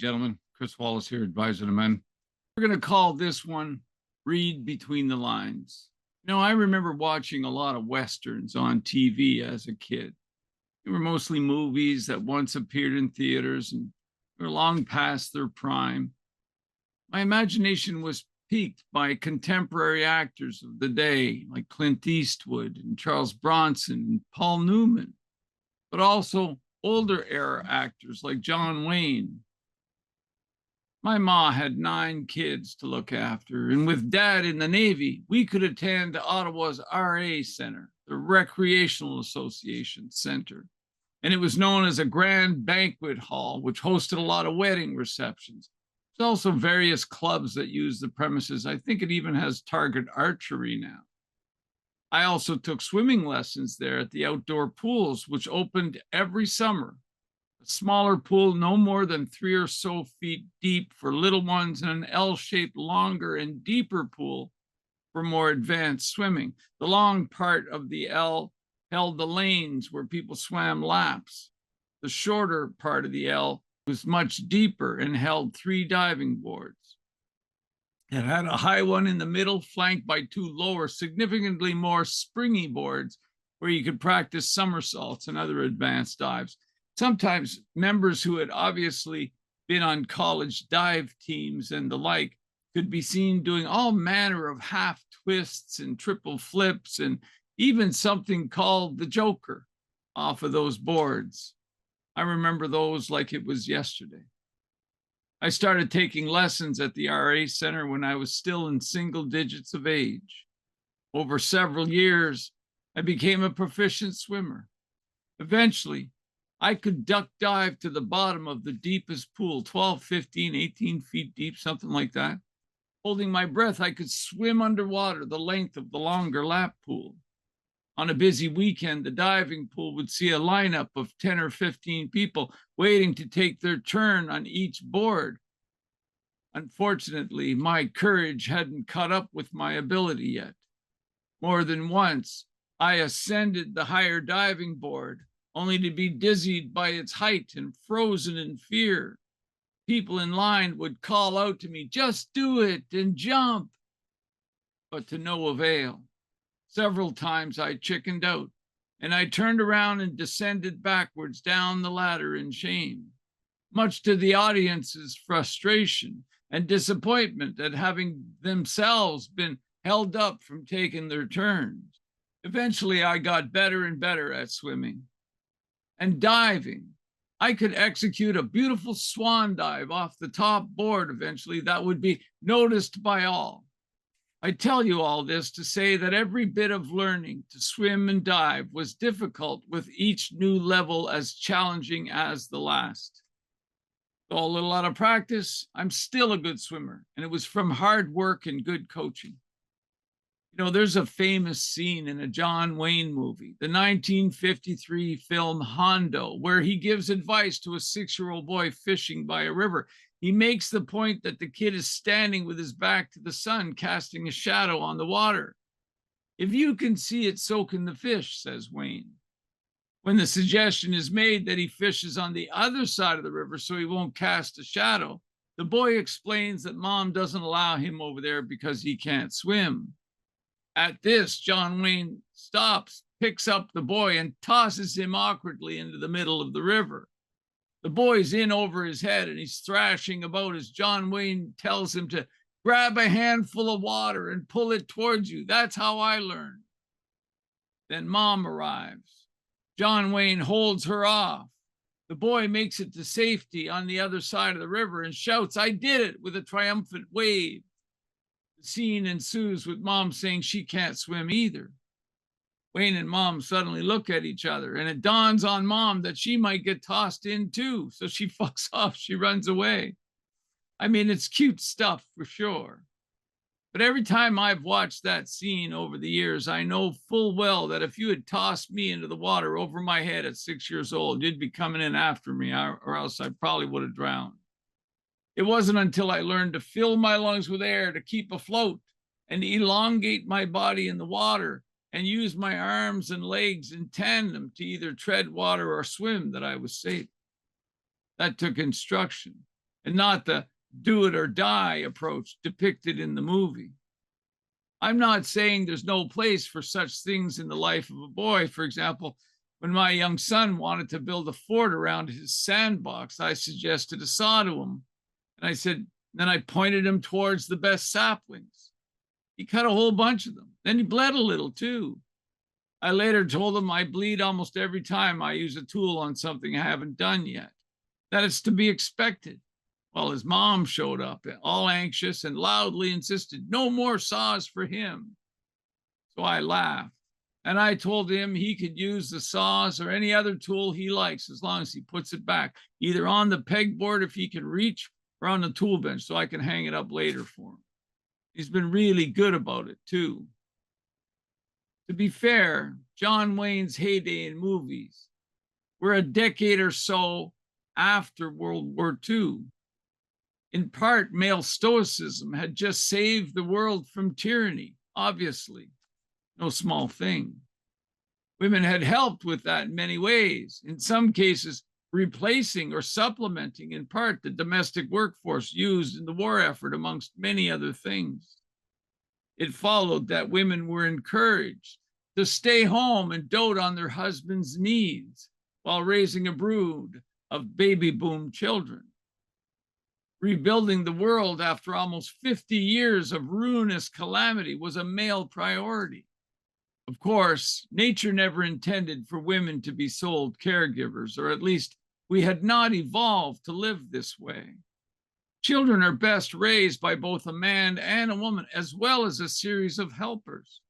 gentlemen. Chris Wallace here, advisor to men. We're going to call this one Read Between the Lines. I remember watching a lot of Westerns on TV as a kid. They were mostly movies that once appeared in theaters and were long past their prime. My imagination was piqued by contemporary actors of the day, like Clint Eastwood and Charles Bronson and Paul Newman, but also older era actors like John Wayne. My ma had 9 kids to look after, and with Dad in the Navy, we could attend Ottawa's RA Center, the Recreational Association Center. And it was known as a grand banquet hall, which hosted a lot of wedding receptions. There's also various clubs that use the premises. I think it even has target archery now. I also took swimming lessons there at the outdoor pools, which opened every summer. A smaller pool, no more than 3 or so feet deep for little ones, and an L-shaped longer and deeper pool for more advanced swimming. The long part of the L held the lanes where people swam laps. The shorter part of the L was much deeper and held 3 diving boards. It had a high one in the middle, flanked by 2 lower, significantly more springy boards where you could practice somersaults and other advanced dives. Sometimes members who had obviously been on college dive teams and the like could be seen doing all manner of half twists and triple flips and even something called the Joker off of those boards. I remember those like it was yesterday. I started taking lessons at the RA Center when I was still in single digits of age. Over several years, I became a proficient swimmer. Eventually, I could duck dive to the bottom of the deepest pool, 12, 15, 18 feet deep, something like that. Holding my breath, I could swim underwater the length of the longer lap pool. On a busy weekend, the diving pool would see a lineup of 10 or 15 people waiting to take their turn on each board. Unfortunately, my courage hadn't caught up with my ability yet. More than once, I ascended the higher diving board, only to be dizzied by its height and frozen in fear. People in line would call out to me, "Just do it and jump," but to no avail. Several times I chickened out, and I turned around and descended backwards down the ladder in shame, much to the audience's frustration and disappointment at having themselves been held up from taking their turns. Eventually, I got better and better at swimming and diving. I could execute a beautiful swan dive off the top board eventually that would be noticed by all. I tell you all this to say that every bit of learning to swim and dive was difficult, with each new level as challenging as the last. Though a little out of practice, I'm still a good swimmer, and it was from hard work and good coaching. There's a famous scene in a John Wayne movie, the 1953 film Hondo, where he gives advice to a 6-year-old boy fishing by a river. He makes the point that the kid is standing with his back to the sun, casting a shadow on the water. "If you can see it, so can the fish," says Wayne. When the suggestion is made that he fishes on the other side of the river so he won't cast a shadow, the boy explains that mom doesn't allow him over there because he can't swim. At this, John Wayne stops, picks up the boy, and tosses him awkwardly into the middle of the river. The boy's in over his head, and he's thrashing about as John Wayne tells him to grab a handful of water and pull it towards you. That's how I learned. Then mom arrives. John Wayne holds her off. The boy makes it to safety on the other side of the river and shouts, "I did it," with a triumphant wave. The scene ensues with mom saying she can't swim either. Wayne and mom suddenly look at each other, and it dawns on mom that she might get tossed in too. So she fucks off. She runs away. I mean, it's cute stuff for sure. But every time I've watched that scene over the years, I know full well that if you had tossed me into the water over my head at 6 years old, you'd be coming in after me, or else I probably would have drowned. It wasn't until I learned to fill my lungs with air to keep afloat and elongate my body in the water and use my arms and legs in tandem to either tread water or swim that I was safe. That took instruction. and not the do it or die approach depicted in the movie. I'm not saying there's no place for such things in the life of a boy. For example, when my young son wanted to build a fort around his sandbox, I suggested a saw to him. And I said, then I pointed him towards the best saplings. He cut a whole bunch of them. Then he bled a little too. I later told him I bleed almost every time I use a tool on something I haven't done yet, that it's to be expected. Well, his mom showed up, all anxious, and loudly insisted no more saws for him. So I laughed, and I told him he could use the saws or any other tool he likes as long as he puts it back, either on the pegboard if he can reach, or on the tool bench so I can hang it up later for him. He's been really good about it, too. To be fair, John Wayne's heyday in movies were a decade or so after World War II. In part, male stoicism had just saved the world from tyranny, obviously, no small thing. Women had helped with that in many ways, in some cases, replacing or supplementing in part the domestic workforce used in the war effort, amongst many other things. It followed that women were encouraged to stay home and dote on their husbands' needs while raising a brood of baby boom children. Rebuilding the world after almost 50 years of ruinous calamity was a male priority. Of course, nature never intended for women to be sold caregivers, or at least we had not evolved to live this way. Children are best raised by both a man and a woman, as well as a series of helpers.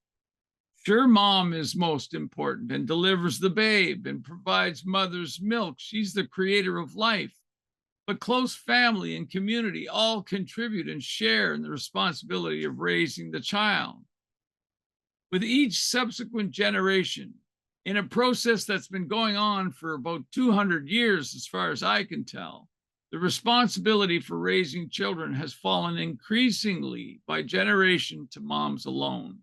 Sure, mom is most important and delivers the babe and provides mother's milk. She's the creator of life. But close family and community all contribute and share in the responsibility of raising the child. With each subsequent generation, in a process that's been going on for about 200 years, as far as I can tell, the responsibility for raising children has fallen increasingly by generation to moms alone.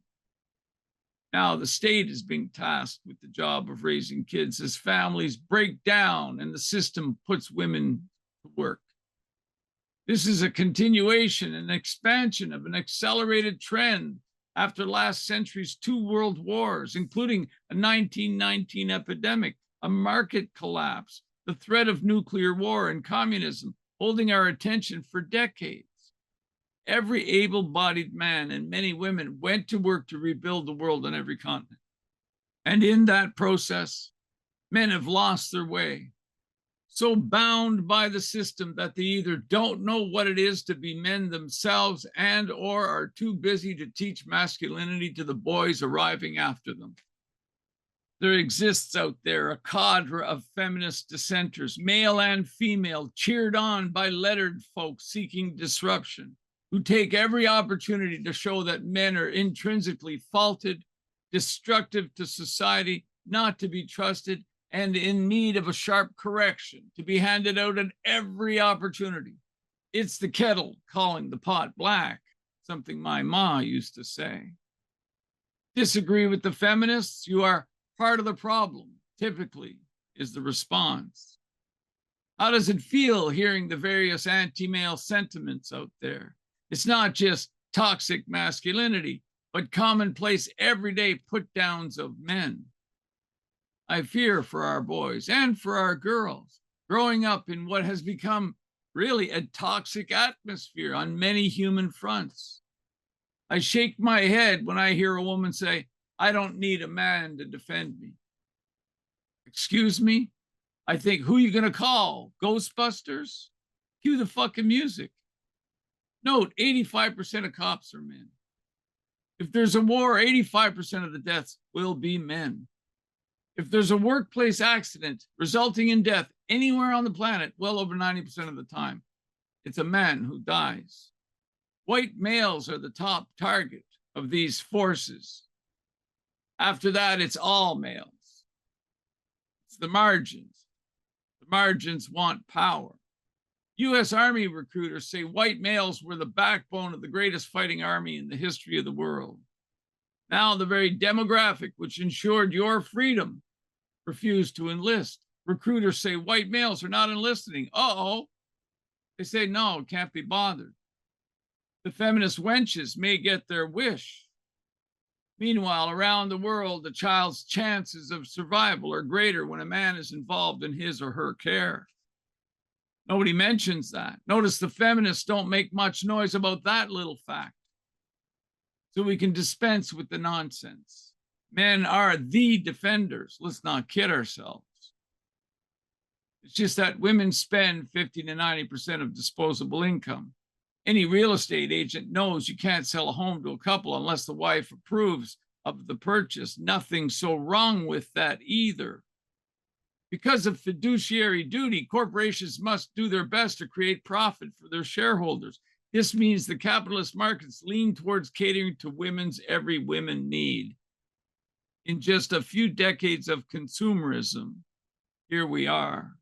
Now, the state is being tasked with the job of raising kids as families break down and the system puts women to work. This is a continuation and expansion of an accelerated trend after last century's 2 world wars, including a 1919 epidemic, a market collapse, the threat of nuclear war, and communism holding our attention for decades. Every able-bodied man and many women went to work to rebuild the world on every continent. And in that process, men have lost their way, so bound by the system that they either don't know what it is to be men themselves and or are too busy to teach masculinity to the boys arriving after them. There exists out there a cadre of feminist dissenters, male and female, cheered on by lettered folks seeking disruption, who take every opportunity to show that men are intrinsically faulted, destructive to society, not to be trusted, and in need of a sharp correction to be handed out at every opportunity. It's the kettle calling the pot black, something my ma used to say. Disagree with the feminists? You are part of the problem, typically, is the response. How does it feel hearing the various anti-male sentiments out there? It's not just toxic masculinity, but commonplace everyday put-downs of men. I fear for our boys and for our girls growing up in what has become really a toxic atmosphere on many human fronts. I shake my head when I hear a woman say, I don't need a man to defend me. Excuse me? I think, who are you going to call? Ghostbusters? Cue the fucking music. Note, 85% of cops are men. If there's a war, 85% of the deaths will be men. If there's a workplace accident resulting in death anywhere on the planet, well over 90% of the time, it's a man who dies. White males are the top target of these forces. After that, it's all males. It's the margins. The margins want power. U.S. Army recruiters say white males were the backbone of the greatest fighting army in the history of the world. Now, the very demographic which ensured your freedom refused to enlist. Recruiters say white males are not enlisting. Uh-oh. They say, no, can't be bothered. The feminist wenches may get their wish. Meanwhile, around the world, the child's chances of survival are greater when a man is involved in his or her care. Nobody mentions that. Notice the feminists don't make much noise about that little fact. So we can dispense with the nonsense. Men are the defenders. Let's not kid ourselves. It's just that women spend 50 to 90% of disposable income. Any real estate agent knows you can't sell a home to a couple unless the wife approves of the purchase. Nothing so wrong with that either. Because of fiduciary duty, corporations must do their best to create profit for their shareholders. This means the capitalist markets lean towards catering to women's every women need. In just a few decades of consumerism, here we are.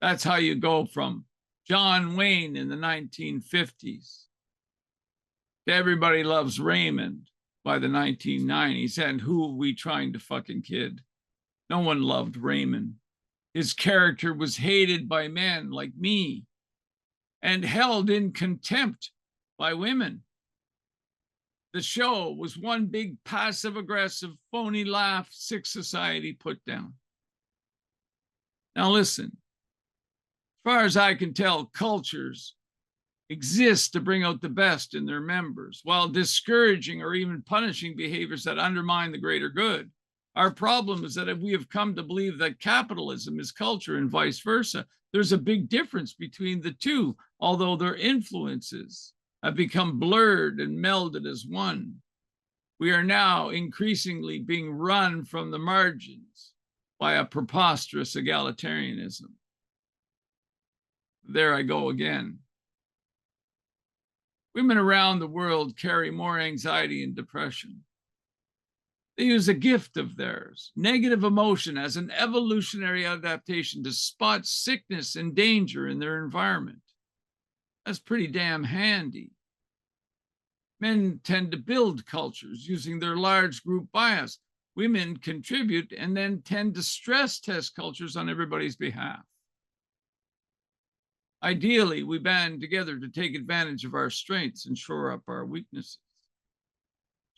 That's how you go from John Wayne in the 1950s to Everybody Loves Raymond by the 1990s. And who are we trying to fucking kid? No one loved Raymond. His character was hated by men like me and held in contempt by women. The show was one big passive-aggressive, phony laugh, sick society put down. Now listen, as far as I can tell, cultures exist to bring out the best in their members while discouraging or even punishing behaviors that undermine the greater good. Our problem is that if we have come to believe that capitalism is culture and vice versa, there's a big difference between the two, although their influences have become blurred and melded as one. We are now increasingly being run from the margins by a preposterous egalitarianism. There I go again. Women around the world carry more anxiety and depression. They use a gift of theirs, negative emotion, as an evolutionary adaptation to spot sickness and danger in their environment. That's pretty damn handy. Men tend to build cultures using their large group bias. Women contribute and then tend to stress test cultures on everybody's behalf. Ideally, we band together to take advantage of our strengths and shore up our weaknesses.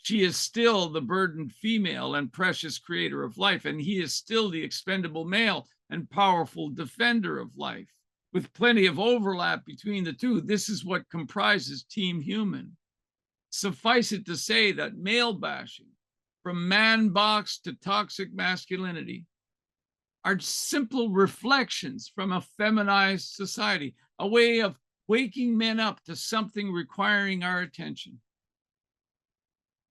She is still the burdened female and precious creator of life, and he is still the expendable male and powerful defender of life. With plenty of overlap between the two, this is what comprises Team Human. Suffice it to say that male bashing, from man box to toxic masculinity, are simple reflections from a feminized society, a way of waking men up to something requiring our attention.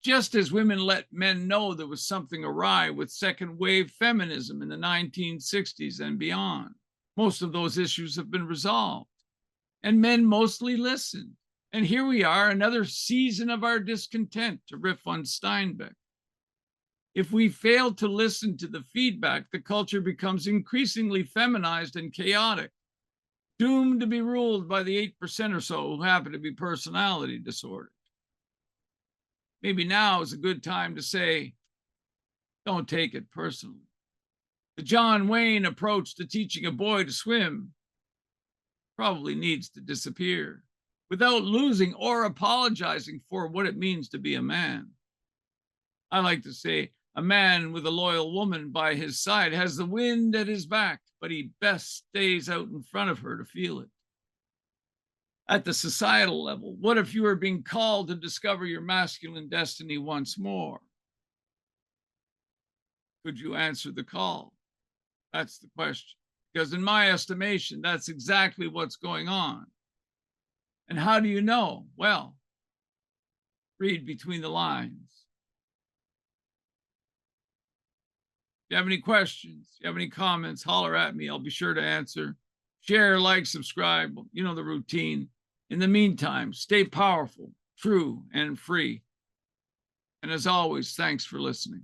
Just as women let men know there was something awry with second wave feminism in the 1960s and beyond, most of those issues have been resolved, and men mostly listened. And here we are, another season of our discontent, to riff on Steinbeck. If we fail to listen to the feedback, the culture becomes increasingly feminized and chaotic, doomed to be ruled by the 8% or so who happen to be personality disordered. Maybe now is a good time to say, don't take it personally. The John Wayne approach to teaching a boy to swim probably needs to disappear without losing or apologizing for what it means to be a man. I like to say, a man with a loyal woman by his side has the wind at his back, but he best stays out in front of her to feel it. At the societal level, what if you are being called to discover your masculine destiny once more? Could you answer the call? That's the question. Because in my estimation, that's exactly what's going on. And how do you know? Well, read between the lines. If you have any questions, if you have any comments, holler at me. I'll be sure to answer. Share, like, subscribe. You know the routine. In the meantime, stay powerful, true, and free. And as always, thanks for listening.